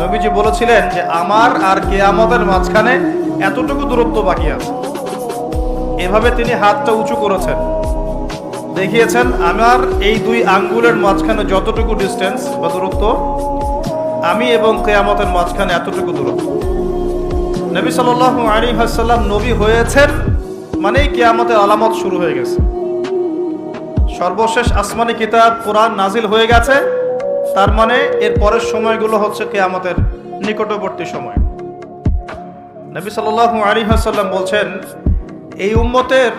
নবীজি বলেছিলেন যে আমার আর কিয়ামতের মাঝখানে এতটুকু দূরত্ব বাকি আছে। এভাবে তিনি হাতটা উঁচু করেছেন, দেখিয়েছেন আমার এই দুই আঙ্গুলের মাঝখানে যতটুকু ডিস্টেন্স বা দূরত্ব, আমি এবং কিয়ামতের মাঝখানে এতটুকু দূরত্ব। নবী সাল্লাল্লাহু আলাইহি ওয়াসাল্লাম নবী হয়েছেন মানেই কিয়ামতের আলামত শুরু হয়ে গেছে। সর্বশেষ আসমানি কিতাব কোরআন নাজিল হয়ে গেছে, তার মানে এর পরের সময়গুলো হচ্ছে কিয়ামতের নিকটবর্তী সময়। নবী সাল্লাল্লাহু আলাইহি ওয়াসাল্লাম বলছেন এই উম্মতের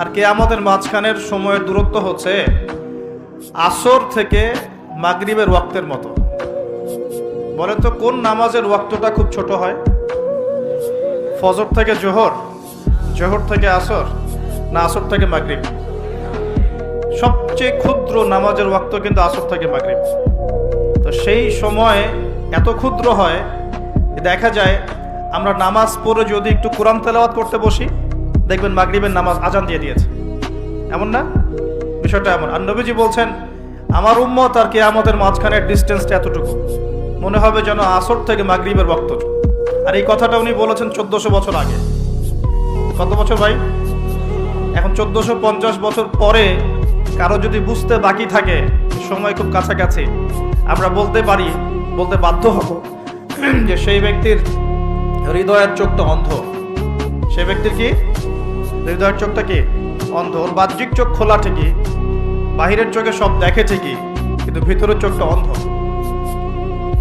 আর কিয়ামতের মাঝখানের সময়ের দূরত্ব হচ্ছে আসর থেকে মাগরিবের ওয়াক্তের মতো। বলেন তো কোন নামাজের ওয়াক্তটা খুব ছোট হয়? ফজর থেকে জোহর, জোহর থেকে আসর, না আসর থেকে মাগরিব? সবচেয়ে ক্ষুদ্র নামাজের ওয়াক্ত কিন্তু আসর থেকে মাগরিব। তো সেই সময় এত ক্ষুদ্র হয়, দেখা যায় আমরা নামাজ পড়ে যদি একটু কোরআন তেলাওয়াত করতে বসি, দেখবেন মাগরিবের নামাজ আজান দিয়ে দিয়েছে। এমন না? বিষয়টা এমন। আর নবীজি বলছেন আমার উম্মত আর কিয়ামতের মাঝখানের ডিস্টেন্সটা এতটুকু, মনে হবে যেন আসর থেকে মাগরিবের ওয়াক্ত। আর এই কথাটা উনি বলেছেন 1400 বছর আগে। কত বছর ভাই? এখন 1450 বছর পরে কারো যদি বুঝতে বাকি থাকে সময় খুব কাছাকাছি, আমরা বলতে পারি, বলতে বাধ্য হব যে সেই ব্যক্তির হৃদয়ের চোখটা অন্ধ। সেই ব্যক্তির কি হৃদয়ের চোখটা কি অন্ধ? ওর বাহ্যিক চোখ খোলা ঠিকই, বাহিরের চোখে সব দেখে ঠিকই, কিন্তু ভিতরের চোখটা অন্ধ।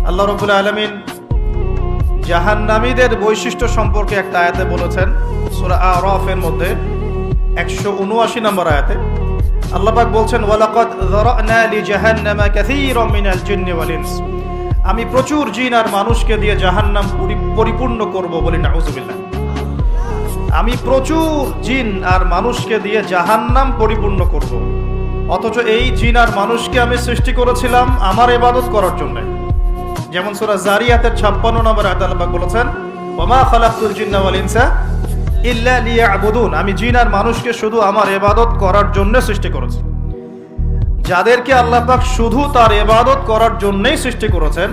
আল্লাহ রাব্বুল আলামিন জাহান্নামীদের বৈশিষ্ট্য সম্পর্কে একটা আয়াতে বলেছেন, সূরা আরাফের মধ্যে 179 নম্বর আয়াতে আল্লাহ পাক বলছেন ওয়ালাকাদ যারানা লিজাহান্নামা কাসীরাম মিনাল জিন্নি ওয়াল ইনস। আমি প্রচুর জিন আর মানুষকে দিয়ে জাহান্নাম পরিপূর্ণ করব, বলি নাউযুবিল্লাহ। আমি প্রচুর জিন আর মানুষকে দিয়ে জাহান্নাম পরিপূর্ণ করব, অথচ এই জিন আর মানুষকে আমি সৃষ্টি করেছিলাম আমার ইবাদত করার জন্য। যেমন সূরা জারিয়াতের 56 নম্বর আয়াতে আল্লাহ পাক বলেছেন ওয়ামা খালাকতুল জিন্না ওয়াল ইনসা ইল্লা লিয়াবুদুন। আমি জিন আর মানুষকে শুধু আমার ইবাদত করার জন্য সৃষ্টি করেছি। যাদেরকে আল্লাহ পাক শুধু তার ইবাদত করার জন্যই সৃষ্টি করেছেন,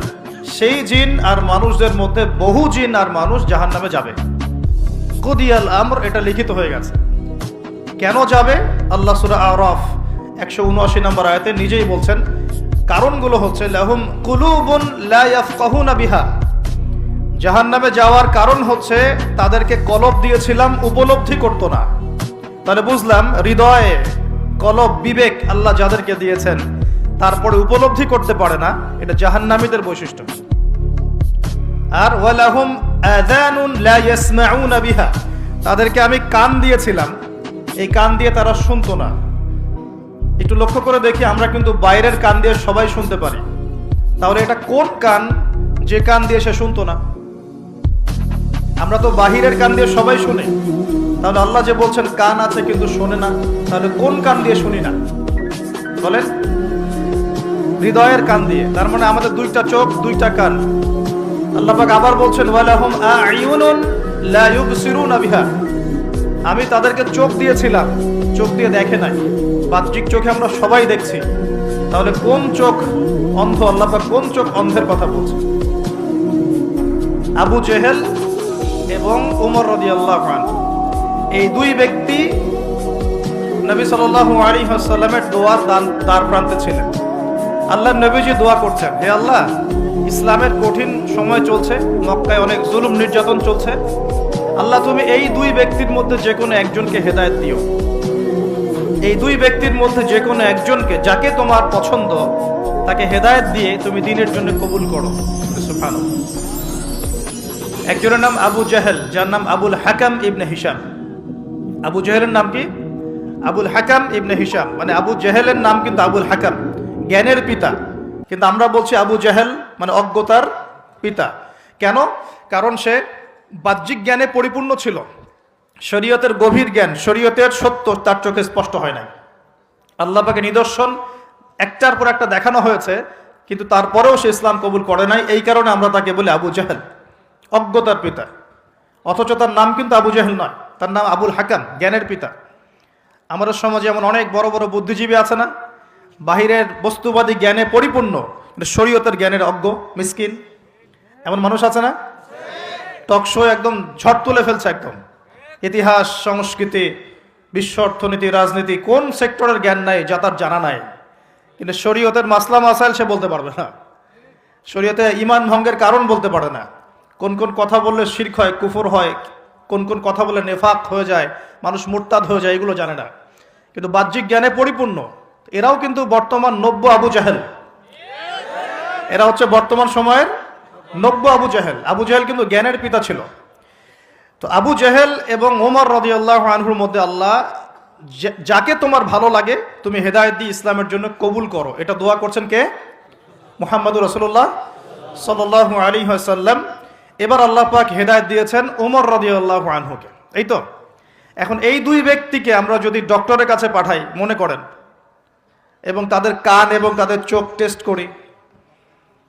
সেই জিন আর মানুষদের মধ্যে বহু জিন আর মানুষ জাহান্নামে যাবে। কুদিয়াল আমর, এটা লিখিত হয়ে গেছে। কেন যাবে? আল্লাহ সূরা আরাফ 179 নম্বর আয়াতে নিজেই বলছেন কারণগুলো হচ্ছে লাহুম কুলুবুন লা ইয়াফকাহুনা বিহা। জাহান্নামে যাওয়ার কারণ হচ্ছে তাদেরকে কলব দিয়েছিলাম, উপলব্ধি করতো না। তাহলে বুঝলাম হৃদয়ে কলব, বিবেক আল্লাহ যাদেরকে দিয়েছেন তারপরে উপলব্ধি করতে পারে না, এটা জাহান্নামীদের বৈশিষ্ট্য। আর ওয়ালাহুম আযানুন লা ইয়াসমাউনা বিহা, তাদেরকে আমি কান দিয়েছিলাম, এই কান দিয়ে তারা শুনতো না। একটু লক্ষ্য করে দেখি, আমরা কিন্তু বাইরের কান দিয়ে সবাই শুনতে পারি, তাহলে এটা কোন কান যে কান দিয়ে সে শুনতো না? আমরা তো বাহিরের কান দিয়ে সবাই শুনি, তাহলে আল্লাহ যে বলছেন কান আছে কিন্তু শোনে না, তাহলে কোন কান দিয়ে শুনি না বলেন? হৃদয়ের কান দিয়ে। তার মানে আমাদের দুইটা চোখ, দুইটা কান। আল্লাহ পাক আবার বলছেন ওয়ালাহুম আ'য়ুনুন লা ইউবসিরুনা বিহা, আমি তাদেরকে চোখ দিয়েছিলাম, চোখ দিয়ে দেখে নাই। বাহ্যিক চোখে আমরা সবাই দেখছি, তাহলে কোন চোখ অন্ধ? আল্লাহ পাক কোন চোখ অন্ধের কথা বলছেন? আবু জেহেল এবং উমর রাদিয়াল্লাহু আনহু, এই দুই ব্যক্তি নবী সাল্লাল্লাহু আলাইহি ওয়াসাল্লামের দোয়ার দ্বার প্রান্তে ছিলেন। আল্লাহ নবীজি দোয়া করছেন, হে আল্লাহ, ইসলামের কঠিন সময় চলছে, মক্কায় অনেক জুলুম নির্যাতন চলছে, আল্লাহ তুমি এই দুই ব্যক্তির মধ্যে যে কোনো একজনকে হেদায়েত দিও। এই দুই ব্যক্তির মধ্যে যে কোনো একজনকে, যাকে তোমার পছন্দ, তাকে হেদায়েত দিয়ে তুমি দ্বীনের জন্য কবুল করো। সুবহানাল্লাহ। একজনের নাম আবু জাহেল, যার নাম আবুল হাকাম ইবনে হিশাম। আবু জাহেলের নাম কি? আবুল হাকাম ইবনে হিশাম, মানে আবু জাহেলের নাম কিন্তু আবুল হাকাম, জ্ঞানের পিতা, কিন্তু আমরা বলছি আবু জাহেল মানে অজ্ঞতার পিতা। কেন? কারণ সে বাহ্যিক জ্ঞানে পরিপূর্ণ ছিল, শরীয়তের গভীর জ্ঞান, শরীয়তের সত্য তার চোখে স্পষ্ট হয় নাই। আল্লাহ পাকের নিদর্শন একটার পর একটা দেখানো হয়েছে, কিন্তু তারপরেও সে ইসলাম কবুল করে নাই। এই কারণে আমরা তাকে বলি আবু জাহেল, অজ্ঞতার পিতা। অথচ তার নাম কিন্তু আবু জাহেল নয়, তার নাম আবুল হাকাম, জ্ঞানের পিতা। আমাদের সমাজে এমন অনেক বড় বড় বুদ্ধিজীবী আছে না, বাহিরের বস্তুবাদী জ্ঞানে পরিপূর্ণ, শরীয়তের জ্ঞানের অজ্ঞ, মিসকিন। এমন মানুষ আছে না? টক শো একদম ঝড় তুলে ফেলছে, একদম ইতিহাস, সংস্কৃতি, বিশ্ব অর্থনীতি, রাজনীতি, কোন সেক্টরের জ্ঞান নাই যা তার জানা নাই, কিন্তু শরীয়তের মাসলা মাসাইল সে বলতে পারবে না। শরীয়তে ঈমান ভঙ্গের কারণ বলতে পারে না, কোন কোন কথা বললে শিরক হয়, কুফর হয়, কোন কোন কথা বললে নেফাক হয়ে যায়, মানুষ মুরতাদ হয়ে যায়, এগুলো জানে না, কিন্তু বাহ্যিক জ্ঞানে পরিপূর্ণ। এরাও কিন্তু বর্তমান নব্য আবু জাহেল। এরা হচ্ছে বর্তমান সময়ের নব্য আবু জাহেল। আবু জাহেল কিন্তু জ্ঞানের পিতা ছিল। তো আবু জাহেল এবং ওমর রাদিয়াল্লাহু আনহুর মধ্যে আল্লাহ যাকে তোমার ভালো লাগে তুমি হেদায়েত দিয়ে ইসলামের জন্য কবুল করো, এটা দোয়া করছেন কে? মুহাম্মদুর রাসূলুল্লাহ সাল্লাল্লাহু আলাইহি ওয়াসাল্লাম। এবার আল্লাহ পাক হেদায়েত দিয়েছেন ওমর রাদিয়াল্লাহু আনহুকে। এই তো এখন এই দুই ব্যক্তিকে আমরা যদি ডক্টরের কাছে পাঠাই মনে করেন, এবং তাদের কান এবং তাদের চোখ টেস্ট করি,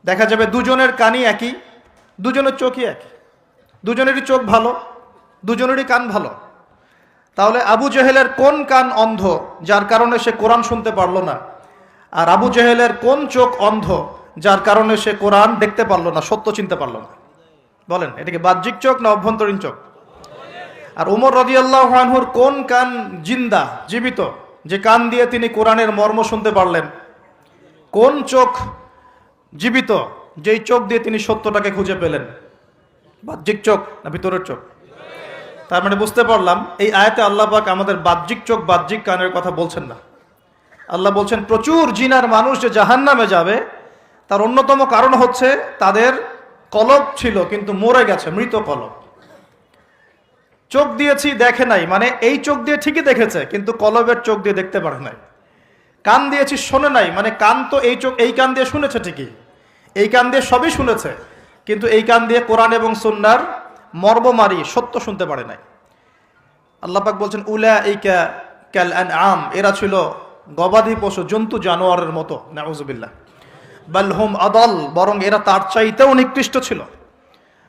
দেখা যাবে দুজনের কানই একই, দুজনের চোখই একই, দুজনেরই চোখ ভালো, দুজনেরই কান ভালো। তাহলে আবু জেহেলের কোন কান অন্ধ যার কারণে সে কোরআন শুনতে পারলো না, আর আবু জেহেলের কোন চোখ অন্ধ যার কারণে সে কোরআন দেখতে পারলো না, সত্য চিনতে পারলো না? বলেন, এটা কি বাহ্যিক চোখ না অভ্যন্তরীণ চোখ? আর ওমর রাদিয়াল্লাহু আনহুর কোন কান জিন্দা, জীবিত, যে কান দিয়ে তিনি কোরআনের মর্ম শুনতে পারলেন? কোন চোখ জীবিত, যেই চোখ দিয়ে তিনি সত্যটাকে খুঁজে পেলেন? বাহ্যিক চোখ না ভিতরের চোখ? তার মানে বুঝতে পারলাম এই আয়াতে আল্লাহ পাক আমাদের বাহ্যিক চোখ, বাহ্যিক কানের কথা বলছেন না। আল্লাহ বলছেন প্রচুর জিনার মানুষ যে জাহান্নামে যাবে তার অন্যতম কারণ হচ্ছে তাদের কলব ছিল কিন্তু মরে গেছে, মৃত কলব। চোখ দিয়েছি দেখে নাই, মানে এই চোখ দিয়ে ঠিকই দেখেছে কিন্তু কলবের চোখ দিয়ে দেখতে পারে নাই। কান দিয়েছি শোনে নাই, মানে কান তো এই চোখ, এই কান দিয়ে শুনেছে ঠিকই, এই কান দিয়ে সবই শুনেছে, কিন্তু এই কান দিয়ে কোরআন এবং সুন্নাহর মর্মমারি সত্য শুনতে পারে নাই। আল্লাহ পাক বলছেন উলাইকা কাল আনআম, এরা ছিল গবাদি পশু, জন্তু, জানোয়ারের মতো। নাউযুবিল্লাহ। বাল হুম আদাল, বরং এরা তার চাইতেও নিকৃষ্ট ছিল।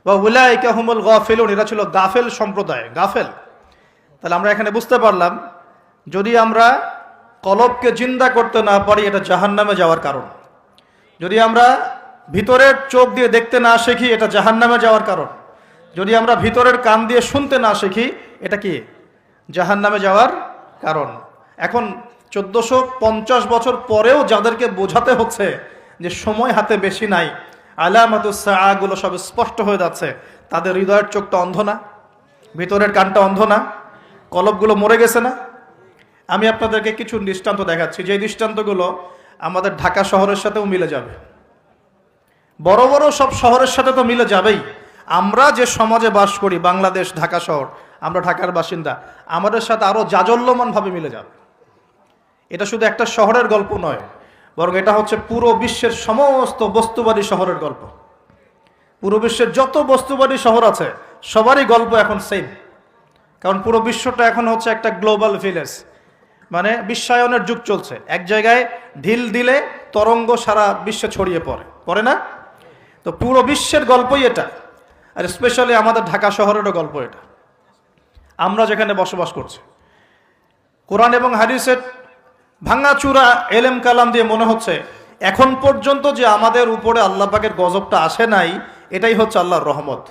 ওয়া উলাইকা হুমুল গাফিলুন, এরা ছিল গাফেল সম্প্রদায়, গাফেল। তাহলে আমরা এখানে বুঝতে পারলাম যদি আমরা কলবকে জিন্দা করতে না পারি এটা জাহান্নামে যাওয়ার কারণ। যদি আমরা ভিতরের চোখ দিয়ে দেখতে না শিখি এটা জাহান্নামে যাওয়ার কারণ। যদি আমরা ভিতরের কান দিয়ে শুনতে না শিখি এটা কি? জাহান্নামে যাওয়ার কারণ। এখন 1450 বছর পরেও যাদেরকে বোঝাতে হচ্ছে যে সময় হাতে বেশি নাই, আলামাতুস সাআ গুলো সব স্পষ্ট হয়ে যাচ্ছে, তাদের হৃদয়ের চোখটা অন্ধ না? ভিতরের কানটা অন্ধ না? কলবগুলো মরে গেছে না? আমি আপনাদেরকে কিছু দৃষ্টান্ত দেখাচ্ছি, যে দৃষ্টান্তগুলো আমাদের ঢাকা শহরের সাথেও মিলে যাবে। বড় বড় সব শহরের সাথে তো মিলে যাবেই। আমরা যে সমাজে বাস করি, বাংলাদেশ, ঢাকা শহর, আমরা ঢাকার বাসিন্দা, আমাদের সাথে আরো জাজল্যমানভাবে মিলে যাবে। এটা শুধু একটা শহরের গল্প নয়, বরং এটা হচ্ছে পুরো বিশ্বের সমস্ত বস্তুবাদী শহরের গল্প। পুরো বিশ্বের যত বস্তুবাদী শহর আছে সবারই গল্প এখন সেম। কারণ পুরো বিশ্বটা এখন হচ্ছে একটা গ্লোবাল ভিলেজ, মানে বিশ্বায়নের যুগ চলছে। এক জায়গায় ঢিল দিলে তরঙ্গ সারা বিশ্বে ছড়িয়ে পড়ে না? তো পুরো বিশ্বের গল্পই এটা, আর স্পেশালি আমাদের ঢাকা শহরেরও গল্প এটা। আমরা যেখানে বসবাস করছি, কোরআন এবং হাদিসের ভাঙাচুরা এলেম কালাম দিয়ে মনে হচ্ছে এখন পর্যন্ত যে আমাদের উপরে আল্লাহ পাকের গজবটা আসে নাই, এটাই হচ্ছে আল্লাহর রহমত।